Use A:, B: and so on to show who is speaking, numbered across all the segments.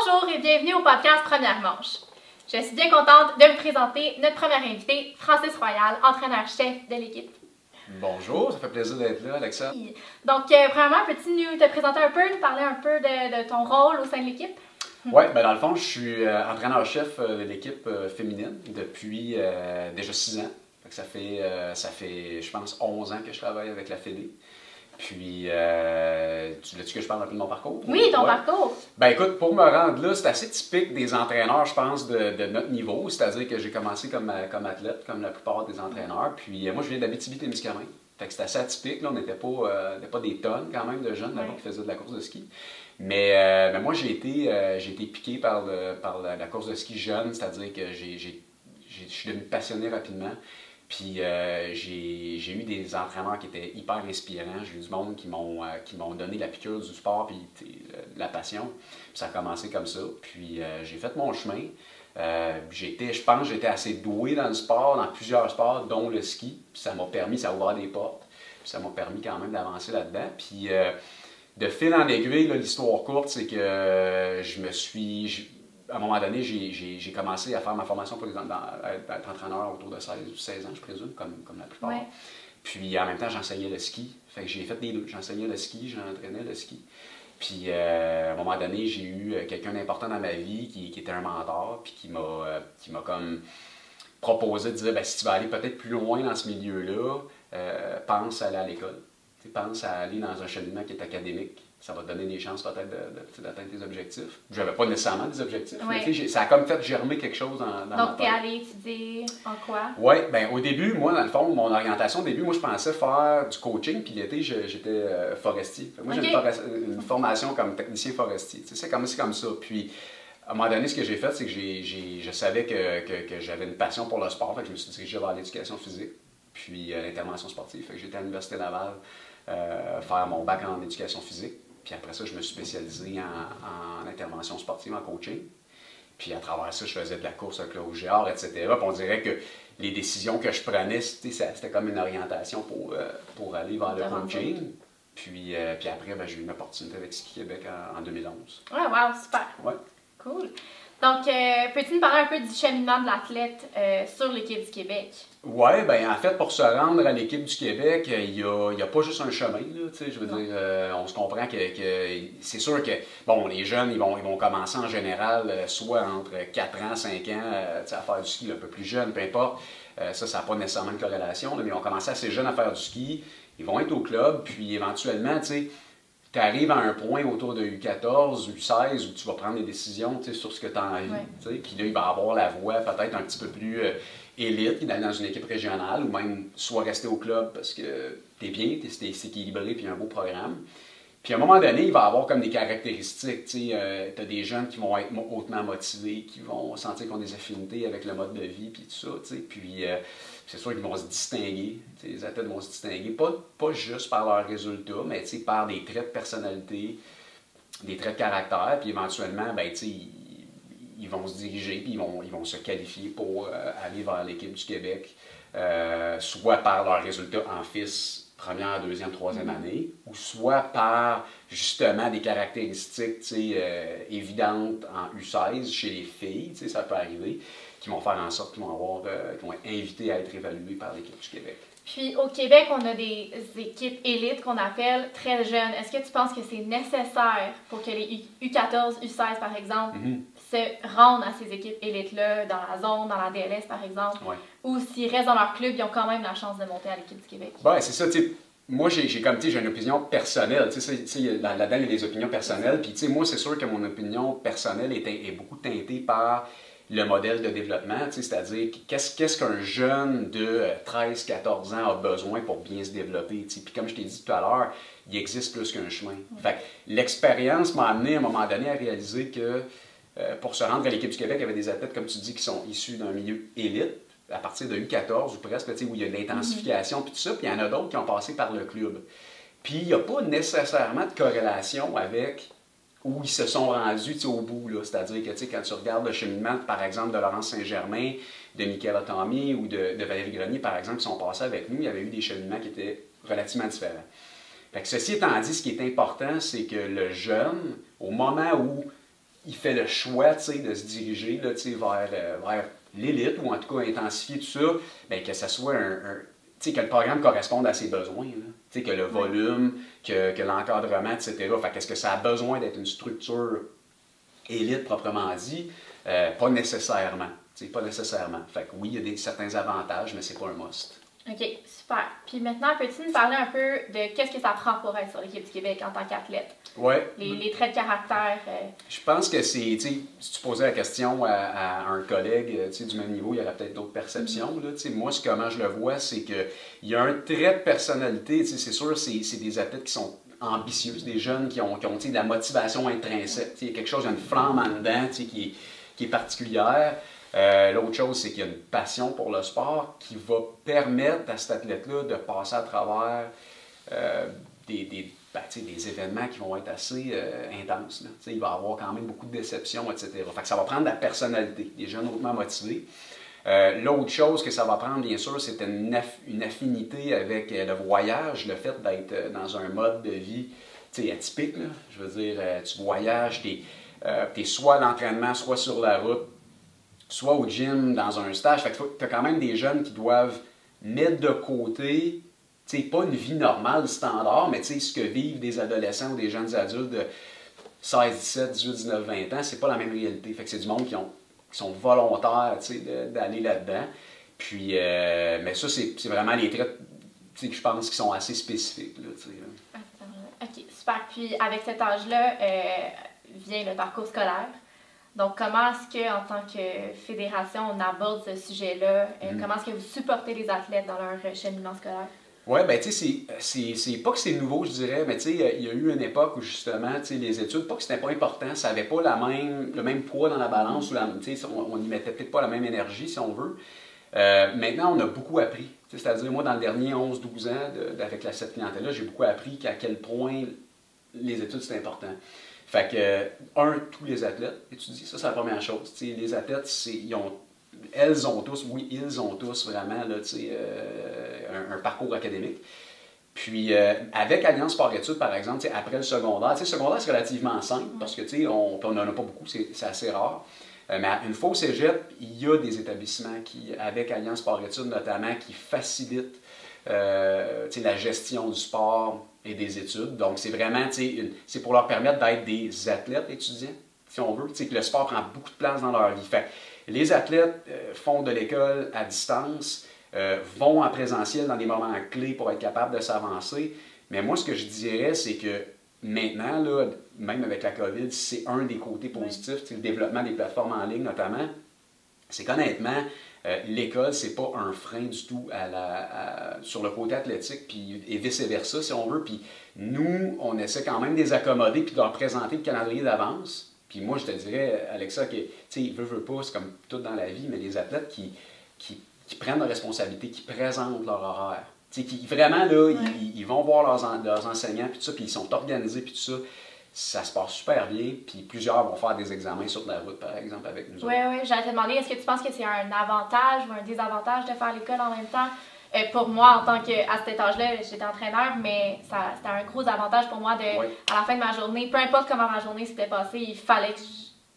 A: Bonjour et bienvenue au podcast Première Manche. Je suis bien contente de vous présenter notre première invitée, Francis Royal, entraîneur-chef de l'équipe.
B: Bonjour, ça fait plaisir d'être là, Alexa.
A: Donc, premièrement, peux-tu te présenter un peu, nous parler un peu de ton rôle au sein de l'équipe?
B: Oui, ben dans le fond, je suis entraîneur-chef de l'équipe féminine depuis déjà 6 ans. Ça fait, je pense, 11 ans que je travaille avec la Fédé. Puis, tu veux-tu que je parle un peu de mon parcours?
A: Oui, ton parcours.
B: Ben écoute, pour me rendre là, c'est assez typique des entraîneurs, je pense, de notre niveau. C'est-à-dire que j'ai commencé comme athlète, comme la plupart des entraîneurs. Puis, moi, je viens d'Abitibi-Témiscamingue. Fait que c'est assez atypique. Là. On n'était pas des tonnes quand même de jeunes là-bas qui faisaient de la course de ski. Mais moi, j'ai été piqué par la course de ski jeune, c'est-à-dire que je suis devenu passionné rapidement. Puis j'ai eu des entraîneurs qui étaient hyper inspirants. J'ai eu du monde qui m'ont donné la piqûre du sport puis la passion. Puis ça a commencé comme ça. Puis j'ai fait mon chemin. Je pense que j'étais assez doué dans le sport, dans plusieurs sports, dont le ski. Puis ça a ouvert des portes. Puis ça m'a permis quand même d'avancer là-dedans. Puis de fil en aiguille, l'histoire courte, c'est que à un moment donné, j'ai commencé à faire ma formation pour être entraîneur autour de 16 ou 16 ans, je présume, comme la plupart. Ouais. Puis en même temps, j'enseignais le ski. Fait que j'ai fait les deux. J'enseignais le ski, j'entraînais le ski. Puis à un moment donné, j'ai eu quelqu'un d'important dans ma vie qui était un mentor, puis qui m'a comme proposé de dire, ben, si tu vas aller peut-être plus loin dans ce milieu-là, pense à aller à l'école. Pense à aller dans un cheminement qui est académique. Ça va te donner des chances peut-être d'atteindre tes objectifs. Je n'avais pas nécessairement des objectifs, mais ça a comme fait germer quelque chose dans ma tête.
A: Donc, tu es allé étudier en quoi?
B: Oui, bien au début, moi, dans le fond, mon orientation au début, moi, je pensais faire du coaching, puis l'été, j'étais forestier. Moi, j'ai une formation comme technicien forestier. C'est comme ça. Puis, à un moment donné, ce que j'ai fait, c'est que je savais que j'avais une passion pour le sport, fait que je me suis dirigé vers l'éducation physique, puis l'intervention sportive. Fait que j'étais à l'Université Laval faire mon bac en éducation physique. Puis après ça, je me suis spécialisé en intervention sportive, en coaching. Puis à travers ça, je faisais de la course avec le rouge et or, etc. Puis on dirait que les décisions que je prenais, c'était comme une orientation pour aller vers le coaching. Puis après, ben, j'ai eu une opportunité avec Ski Québec en 2011.
A: Ouais, wow, super.
B: Ouais.
A: Cool. Donc, peux-tu nous parler un peu du cheminement de l'athlète sur l'équipe du Québec?
B: Oui, bien en fait, pour se rendre à l'équipe du Québec, il n'y a pas juste un chemin, là, je veux dire, on se comprend que c'est sûr que, bon, les jeunes, ils vont commencer en général, soit entre 4 ans, 5 ans, à faire du ski un peu plus jeune, peu importe, ça n'a pas nécessairement de corrélation, là, mais ils vont commencer assez jeunes à faire du ski, ils vont être au club, puis éventuellement, tu arrives à un point autour de U14, U16 où tu vas prendre des décisions sur ce que tu as envie. Puis là, il va avoir la voie peut-être un petit peu plus élite, d'aller dans une équipe régionale ou même soit rester au club parce que tu es bien, c'est équilibré puis un beau programme. Puis à un moment donné, il va avoir comme des caractéristiques. Tu as des jeunes qui vont être hautement motivés, qui vont sentir qu'ils ont des affinités avec le mode de vie puis tout ça. Puis c'est sûr qu'ils vont se distinguer. Les athlètes vont se distinguer, pas juste par leurs résultats, mais par des traits de personnalité, des traits de caractère. Puis éventuellement, ben, ils vont se diriger puis ils vont se qualifier pour aller vers l'équipe du Québec, soit par leurs résultats en FIS, première, deuxième, troisième année, ou soit par justement des caractéristiques évidentes en U16 chez les filles, ça peut arriver, qui vont faire en sorte qu'ils vont être invités à être évalués par l'équipe du Québec.
A: Puis au Québec, on a des équipes élites qu'on appelle très jeunes. Est-ce que tu penses que c'est nécessaire pour que les U14, U16 par exemple, se rendent à ces équipes élites-là, dans la zone, dans la DLS par exemple, ou s'ils restent dans leur club, ils ont quand même la chance de monter à l'équipe du Québec?
B: Oui, c'est ça, moi, j'ai une opinion personnelle. Là-dedans, il y a des opinions personnelles. Puis, moi, c'est sûr que mon opinion personnelle est beaucoup teintée par le modèle de développement, c'est-à-dire qu'est-ce qu'un jeune de 13-14 ans a besoin pour bien se développer. Puis comme je t'ai dit tout à l'heure, il existe plus qu'un chemin. Fait que l'expérience m'a amené à un moment donné à réaliser que pour se rendre à l'équipe du Québec, il y avait des athlètes, comme tu dis, qui sont issus d'un milieu élite, à partir de U14 ou presque, où il y a de l'intensification, puis tout ça, puis il y en a d'autres qui ont passé par le club. Puis il n'y a pas nécessairement de corrélation avec où ils se sont rendus au bout. C'est-à-dire que quand tu regardes le cheminement, par exemple, de Laurence Saint-Germain, de Michaela Tommy ou de Valérie Grenier, par exemple, qui sont passés avec nous, il y avait eu des cheminements qui étaient relativement différents. Fait que ceci étant dit, ce qui est important, c'est que le jeune, au moment où il fait le choix de se diriger là, vers l'élite, ou en tout cas intensifier tout ça, bien, que ça soit que le programme corresponde à ses besoins, là, que le volume, que l'encadrement, etc. Fait qu'est-ce que ça a besoin d'être une structure élite proprement dit? Pas nécessairement. Pas nécessairement. Fait que oui, il y a certains avantages, mais c'est pas un must.
A: OK, super. Puis maintenant, peux-tu nous parler un peu de qu'est-ce que ça prend pour être sur l'équipe du Québec en tant qu'athlète?
B: Oui.
A: Les traits de caractère.
B: Je pense que c'est, si tu posais la question à un collègue du même niveau, il y aurait peut-être d'autres perceptions. Là, moi, comment je le vois, c'est qu'il y a un trait de personnalité. C'est sûr, c'est des athlètes qui sont ambitieux, des jeunes qui ont de la motivation intrinsèque. Il y a quelque chose, il y a une flamme en dedans qui est particulière. L'autre chose, c'est qu'il y a une passion pour le sport qui va permettre à cet athlète-là de passer à travers des événements qui vont être assez intenses. Là. Il va y avoir quand même beaucoup de déceptions, etc. Fait que ça va prendre de la personnalité, des jeunes hautement motivés. L'autre chose que ça va prendre, bien sûr, c'est une affinité avec le voyage, le fait d'être dans un mode de vie atypique. Là. Je veux dire, tu voyages, tu es soit à l'entraînement, soit sur la route, soit au gym, dans un stage. Fait que tu as quand même des jeunes qui doivent mettre de côté, pas une vie normale, standard, mais ce que vivent des adolescents ou des jeunes adultes de 16, 17, 18, 19, 20 ans, c'est pas la même réalité. Fait que c'est du monde qui sont volontaires d'aller là-dedans. Puis, mais ça, c'est vraiment les traits que je pense qui sont assez spécifiques. Là,
A: OK, super. Puis, avec cet âge-là, vient le parcours scolaire. Donc, comment est-ce qu'en tant que fédération, on aborde ce sujet-là? Comment est-ce que vous supportez les athlètes dans leur cheminement scolaire?
B: Oui, bien, tu sais, c'est pas que c'est nouveau, je dirais, mais tu sais, il y a eu une époque où, justement, tu sais, les études, pas que c'était pas important, ça n'avait pas le même poids dans la balance, tu sais, on n'y mettait peut-être pas la même énergie, si on veut. Maintenant, on a beaucoup appris. C'est-à-dire, moi, dans le dernier 11-12 ans, avec cette clientèle-là, j'ai beaucoup appris à quel point les études, c'est important. Fait que, tous les athlètes étudient, ça, c'est la première chose. T'sais, les athlètes, ils ont tous vraiment là, un parcours académique. Puis, avec Alliance Sport-Études, par exemple, après le secondaire, le secondaire, c'est relativement simple parce que on n'en a pas beaucoup, c'est assez rare. Mais une fois au cégep, il y a des établissements avec Alliance Sport-Études notamment, qui facilitent la gestion du sport et des études. Donc, c'est vraiment, c'est pour leur permettre d'être des athlètes étudiants, si on veut, que le sport prend beaucoup de place dans leur vie. Fait, les athlètes font de l'école à distance, vont en présentiel dans des moments clés pour être capables de s'avancer. Mais moi, ce que je dirais, c'est que maintenant, là, même avec la COVID, c'est un des côtés positifs, le développement des plateformes en ligne notamment, c'est qu'honnêtement, l'école, c'est pas un frein du tout sur le côté athlétique, puis, et vice-versa, si on veut. Puis nous, on essaie quand même de les accommoder puis de leur présenter le calendrier d'avance. Puis moi, je te dirais, Alexa, que, tu sais, veut pas, c'est comme tout dans la vie, mais les athlètes qui prennent leurs responsabilités, qui présentent leur horaire. Tu sais, qui vraiment, là, ils vont voir leurs enseignants, puis tout ça, puis ils sont organisés, puis tout ça. Ça se passe super bien, puis plusieurs vont faire des examens sur la route, par exemple, avec nous.
A: Oui, j'allais te demander, est-ce que tu penses que c'est un avantage ou un désavantage de faire l'école en même temps? Pour moi, en tant qu'à cet âge-là, j'étais entraîneur, mais c'était un gros avantage pour moi à la fin de ma journée, peu importe comment ma journée s'était passée, il fallait que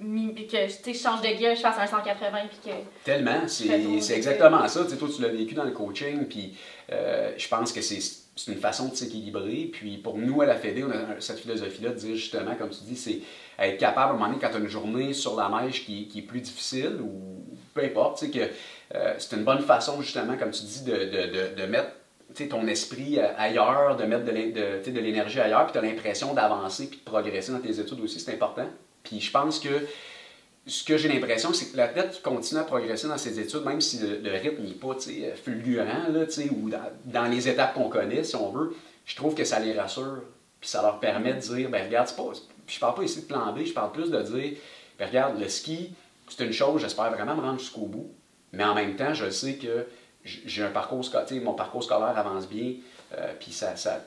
A: je change de gear, je fasse un 180. Puis que
B: tellement, c'est exactement ça. T'sais, toi, tu l'as vécu dans le coaching, puis je pense que c'est une façon de s'équilibrer. Puis pour nous, à la Fédé, on a cette philosophie-là de dire justement, comme tu dis, c'est être capable, à un moment donné, quand tu as une journée sur la neige qui est plus difficile, ou peu importe, que c'est une bonne façon, justement, comme tu dis, de mettre ton esprit ailleurs, de mettre de l'énergie ailleurs, puis tu as l'impression d'avancer puis de progresser dans tes études aussi, c'est important. Puis je pense que ce que j'ai l'impression, c'est que l'athlète qui continue à progresser dans ses études, même si le rythme n'est pas fulgurant, là, ou dans les étapes qu'on connaît, si on veut, je trouve que ça les rassure. Puis ça leur permet de dire, ben regarde, je parle pas ici de plan B, je parle plus de dire, ben regarde, le ski, c'est une chose, j'espère vraiment me rendre jusqu'au bout, mais en même temps, je sais que j'ai un parcours scolaire, mon parcours scolaire avance bien, puis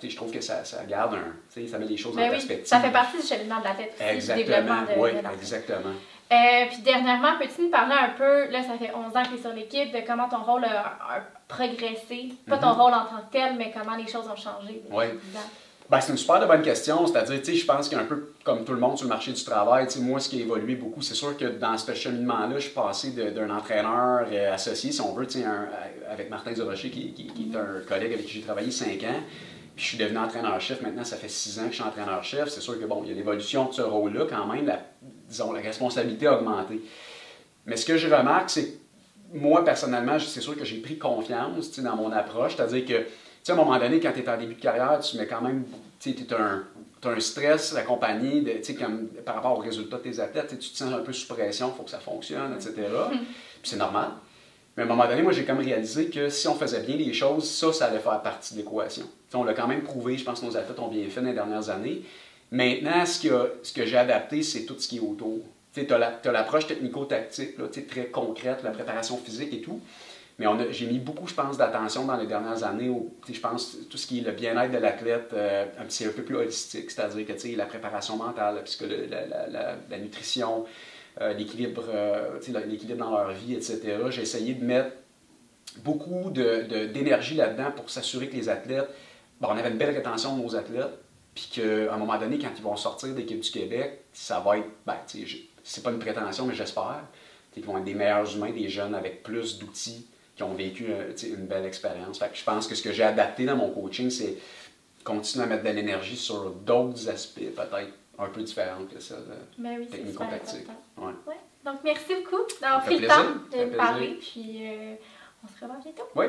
B: je trouve que ça garde ça met les choses en perspective.
A: Ça fait partie du cheminement de l'athlète, du développement de l'athlète.
B: Exactement.
A: Puis dernièrement, peux-tu nous parler un peu, là ça fait 11 ans que tu es sur l'équipe, de comment ton rôle a progressé, pas ton rôle en tant que tel, mais comment les choses ont changé depuis 10 ans?
B: Ben, c'est une super de bonne question. C'est-à-dire, je pense qu'un peu comme tout le monde sur le marché du travail, moi, ce qui a évolué beaucoup, c'est sûr que dans ce cheminement-là, je suis passé d'un entraîneur associé, si on veut, avec Martin Durocher, qui est un collègue avec qui j'ai travaillé 5 ans. Puis je suis devenu entraîneur-chef. Maintenant, ça fait 6 ans que je suis entraîneur-chef. C'est sûr que, bon, il y a l'évolution de ce rôle-là quand même. Disons, la responsabilité a augmenté. Mais ce que je remarque, c'est que moi, personnellement, c'est sûr que j'ai pris confiance dans mon approche. C'est-à-dire que, à un moment donné, quand tu es en début de carrière, tu mets quand même, tu as un stress accompagné par rapport aux résultats de tes athlètes. Tu te sens un peu sous pression, il faut que ça fonctionne, etc. Puis c'est normal. Mais à un moment donné, moi, j'ai comme réalisé que si on faisait bien les choses, ça allait faire partie de l'équation. On l'a quand même prouvé, je pense que nos athlètes ont bien fait dans les dernières années. Maintenant, ce que j'ai adapté, c'est tout ce qui est autour. Tu as l'approche technico-tactique, très concrète, la préparation physique et tout. Mais j'ai mis beaucoup, je pense, d'attention dans les dernières années je pense, tout ce qui est le bien-être de l'athlète, c'est un peu plus holistique, c'est-à-dire que la préparation mentale, la nutrition, l'équilibre dans leur vie, etc. J'ai essayé de mettre beaucoup d'énergie là-dedans pour s'assurer que les athlètes, on avait une belle rétention de nos athlètes, puis qu'à un moment donné, quand ils vont sortir de l'équipe du Québec, ça va être, c'est pas une prétention, mais j'espère, qu'ils vont être des meilleurs humains, des jeunes avec plus d'outils, qui ont vécu une belle expérience. Fait que je pense que ce que j'ai adapté dans mon coaching, c'est continuer à mettre de l'énergie sur d'autres aspects, peut-être un peu différents que ça, technico-tactique.
A: Ouais. Donc, merci beaucoup d'avoir pris le temps de me parler, puis on se revoit bientôt.
B: Oui.